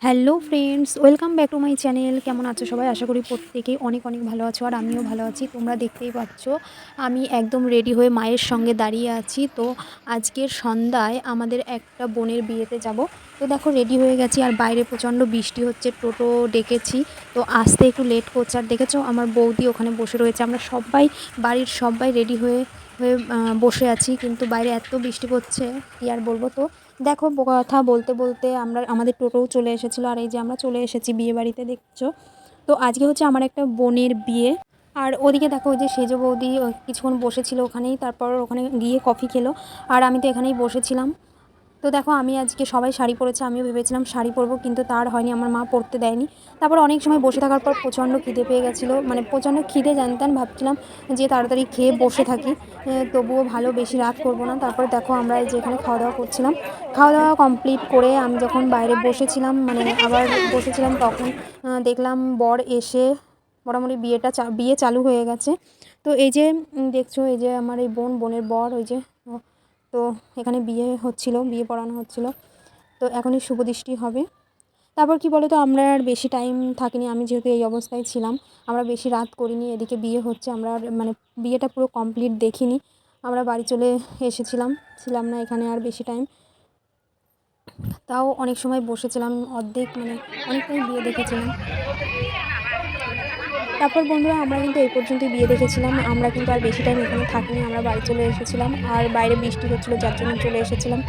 Hello friends, welcome back to my channel. কেমন আছো সবাই? আশা করি প্রত্যেকেই অনেক অনেক ভালো আছো, আর আমিও ভালো আছি। তোমরা দেখতেই পাচ্ছ আমি একদম রেডি হয়ে মায়ের সঙ্গে দাঁড়িয়ে আছি। তো আজকের সন্ধ্যায় আমাদের একটা বোনের বিয়েতে যাব। তো দেখো রেডি হয়ে গেছি, আর বাইরে প্রচণ্ড বৃষ্টি হচ্ছে। টোটো ডেকেছি, তো আসতে একটু লেট করছে। আর দেখেছো আমার বৌদি ওখানে বসে রয়েছে। আমরা সবাই, বাড়ির সবাই রেডি হয়ে হয়ে বসে আছি, কিন্তু বাইরে এত বৃষ্টি পড়ছে, কী আর বলবো। তো দেখো কথা বলতে বলতে আমাদের টোটোও চলে এসেছিলো, আর এই যে আমরা চলে এসেছি বিয়ে বাড়িতে, দেখছো। তো আজকে হচ্ছে আমার একটা বোনের বিয়ে। আর ওদিকে দেখো ওই যে সেজো বৌদি কিছুক্ষণ বসেছিল ওখানেই, তারপর ওখানে গিয়ে কফি খেলো। আর আমি তো এখানেই বসেছিলাম। তো দেখো আমি আজকে, সবাই শাড়ি পরেছে, আমিও ভেবেছিলাম শাড়ি পরবো, কিন্তু তার হয়নি, আমার মা পরতে দেয়নি। তারপর অনেক সময় বসে থাকার পর প্রচণ্ড খিদে পেয়ে গেছিলো, মানে প্রচণ্ড খিদে জানতেন, ভাবছিলাম যে তাড়াতাড়ি খেয়ে বসে থাকি। তবুও ভালো, বেশি রাত করবো না। তারপর দেখো আমরা এই যে এখানে খাওয়া দাওয়া করছিলাম। খাওয়া দাওয়া কমপ্লিট করে আমি যখন বাইরে বসেছিলাম, মানে আবার বসেছিলাম, তখন দেখলাম বর এসে মোটামুটি বিয়ে চালু হয়ে গেছে। তো এই যে দেখছো, এই যে আমার এই বোনের বর, ওই যে। তো এখানে বিয়ে হচ্ছিল, বিয়ে পড়ানো হচ্ছিল। তো এখনই শুভদৃষ্টি হবে। তারপর কি বলো তো, আমরা আর বেশি টাইম থাকিনি, আমি যেহেতু এই অবস্থায় ছিলাম। আমরা বেশি রাত করিনি, এদিকে বিয়ে হচ্ছে, আমরা মানে বিয়েটা পুরো কমপ্লিট দেখিনি। আমরা বাড়ি চলে ছিলাম না এখানে আর বেশি টাইম। তাও অনেক সময় বসেছিলাম, অর্ধেক মানে অনেকটাই বিয়ে দেখেছিলাম। তারপর বন্ধুরা, আমরা কিন্তু এই পর্যন্তই বিয়ে দেখেছিলাম। আমরা কিন্তু আর বেশি টাইম এখানে থাকিনি, আমরা বাড়ি চলে এসেছিলাম। আর বাইরে বৃষ্টি হচ্ছিলো, যার জন্য চলে এসেছিলাম।